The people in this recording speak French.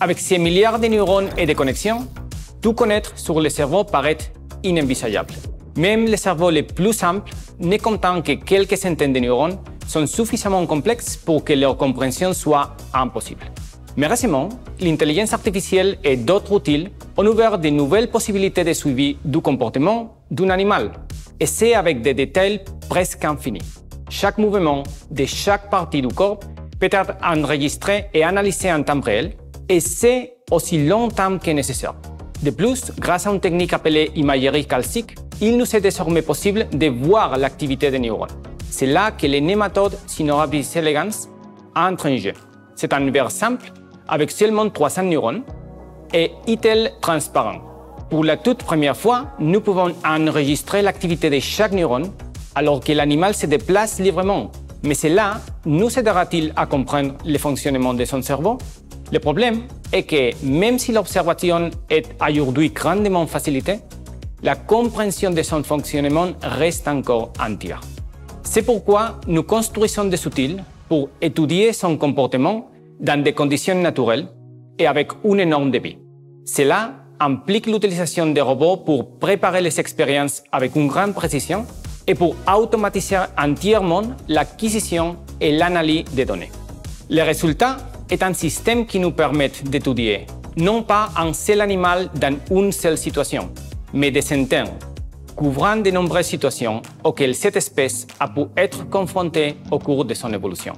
Avec ces milliards de neurones et de connexions, tout connaître sur le cerveau paraît inenvisageable. Même les cerveaux les plus simples, ne comptant que quelques centaines de neurones, sont suffisamment complexes pour que leur compréhension soit impossible. Mais récemment, l'intelligence artificielle et d'autres outils ont ouvert de nouvelles possibilités de suivi du comportement d'un animal, et c'est avec des détails presque infinis. Chaque mouvement de chaque partie du corps peut être enregistré et analysé en temps réel, et c'est aussi longtemps que nécessaire. De plus, grâce à une technique appelée imagerie calcique, il nous est désormais possible de voir l'activité des neurones. C'est là que les nématodes Cynorhabditis elegans entrent en jeu. C'est un univers simple, avec seulement 300 neurones, et est-il transparent. Pour la toute première fois, nous pouvons enregistrer l'activité de chaque neurone, alors que l'animal se déplace librement. Mais cela nous aidera-t-il à comprendre le fonctionnement de son cerveau? Le problème est que même si l'observation est aujourd'hui grandement facilitée, la compréhension de son fonctionnement reste encore entière. C'est pourquoi nous construisons des outils pour étudier son comportement dans des conditions naturelles et avec un énorme débit. Cela implique l'utilisation des robots pour préparer les expériences avec une grande précision et pour automatiser entièrement l'acquisition et l'analyse des données. Le résultat est un système qui nous permet d'étudier non pas un seul animal dans une seule situation, mais des centaines, couvrant de nombreuses situations auxquelles cette espèce a pu être confrontée au cours de son évolution.